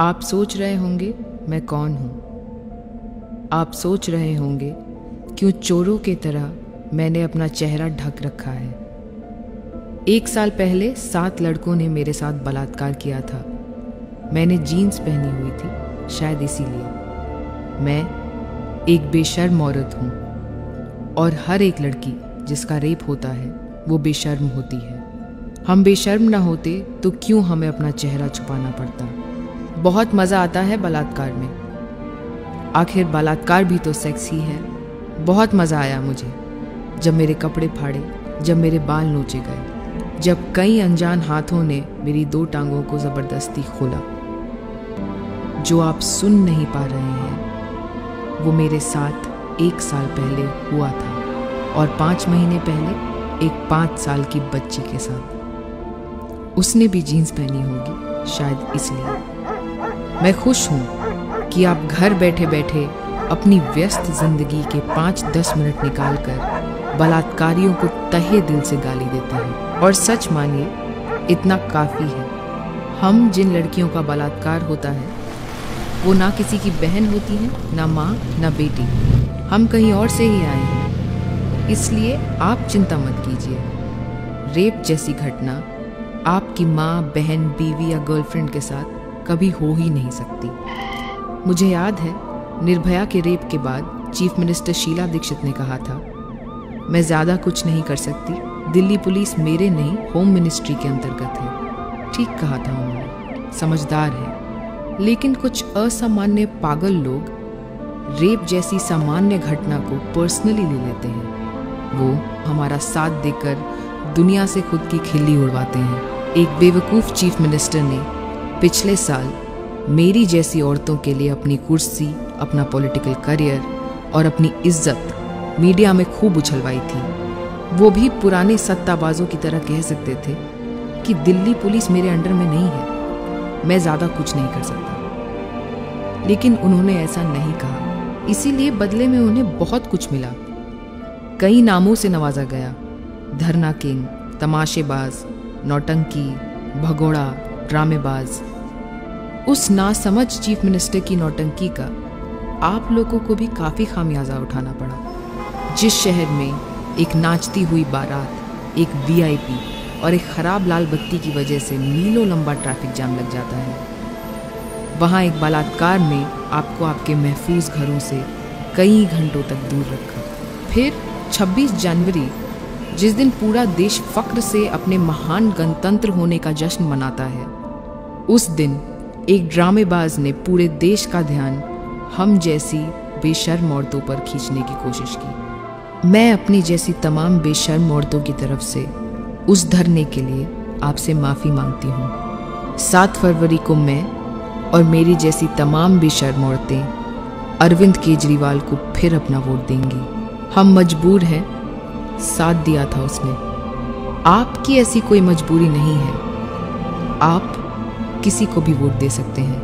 आप सोच रहे होंगे मैं कौन हूँ। आप सोच रहे होंगे क्यों चोरों की तरह मैंने अपना चेहरा ढक रखा है। 1 साल पहले 7 लड़कों ने मेरे साथ बलात्कार किया था। मैंने जीन्स पहनी हुई थी, शायद इसीलिए। मैं एक बेशर्म औरत हूँ और हर एक लड़की जिसका रेप होता है वो बेशर्म होती है। हम बेशर्म ना होते तो क्यों हमें अपना चेहरा छुपाना पड़ता। बहुत मज़ा आता है बलात्कार में। आखिर बलात्कार भी तो सेक्स ही है। बहुत मज़ा आया मुझे जब मेरे कपड़े फाड़े, जब मेरे बाल नोचे गए, जब कई अनजान हाथों ने मेरी 2 टांगों को ज़बरदस्ती खोला। जो आप सुन नहीं पा रहे हैं वो मेरे साथ 1 साल पहले हुआ था और 5 महीने पहले एक 5 साल की बच्ची के साथ। उसने भी जीन्स पहनी होगी, शायद इसलिए। मैं खुश हूँ कि आप घर बैठे बैठे अपनी व्यस्त जिंदगी के 5-10 मिनट निकालकर बलात्कारियों को तहे दिल से गाली देते हैं। और सच मानिए, इतना काफ़ी है। हम जिन लड़कियों का बलात्कार होता है वो ना किसी की बहन होती हैं, ना माँ, ना बेटी। हम कहीं और से ही आए हैं। इसलिए आप चिंता मत कीजिए। रेप जैसी घटना आपकी माँ, बहन, बीवी या गर्लफ्रेंड के साथ कभी हो ही नहीं सकती। मुझे याद है, निर्भया के रेप के बाद चीफ मिनिस्टर शीला दीक्षित ने कहा था, मैं ज़्यादा कुछ नहीं कर सकती, दिल्ली पुलिस मेरे नहीं होम मिनिस्ट्री के अंतर्गत है। ठीक कहा था उन्होंने, समझदार है। लेकिन कुछ असामान्य पागल लोग रेप जैसी सामान्य घटना को पर्सनली ले लेते हैं। वो हमारा साथ देकर दुनिया से खुद की खिल्ली उड़वाते हैं। एक बेवकूफ़ चीफ मिनिस्टर ने पिछले साल मेरी जैसी औरतों के लिए अपनी कुर्सी, अपना पॉलिटिकल करियर और अपनी इज्जत मीडिया में खूब उछलवाई थी। वो भी पुराने सत्ताबाजों की तरह कह सकते थे कि दिल्ली पुलिस मेरे अंडर में नहीं है, मैं ज़्यादा कुछ नहीं कर सकता। लेकिन उन्होंने ऐसा नहीं कहा। इसीलिए बदले में उन्हें बहुत कुछ मिला। कई नामों से नवाजा गया, धरना किंग, तमाशेबाज, नौटंकी, भगोड़ा, ड्रामेबाज। उस नासमझ चीफ मिनिस्टर की नौटंकी का आप लोगों को भी काफ़ी खामियाजा उठाना पड़ा। जिस शहर में एक नाचती हुई बारात, एक वीआईपी और एक ख़राब लाल बत्ती की वजह से मीलों लंबा ट्रैफिक जाम लग जाता है, वहाँ एक बलात्कार ने आपको आपके महफूज घरों से कई घंटों तक दूर रखा। फिर 26 जनवरी, जिस दिन पूरा देश फक्र से अपने महान गणतंत्र होने का जश्न मनाता है, उस दिन एक ड्रामेबाज ने पूरे देश का ध्यान हम जैसी बेशर्म औरतों पर खींचने की कोशिश की। मैं अपनी जैसी तमाम बेशर्म औरतों की तरफ से उस धरने के लिए आपसे माफ़ी मांगती हूँ। 7 फरवरी को मैं और मेरी जैसी तमाम बेशर्म औरतें अरविंद केजरीवाल को फिर अपना वोट देंगी। हम मजबूर हैं, साथ दिया था उसने। आपकी ऐसी कोई मजबूरी नहीं है, आप किसी को भी वोट दे सकते हैं।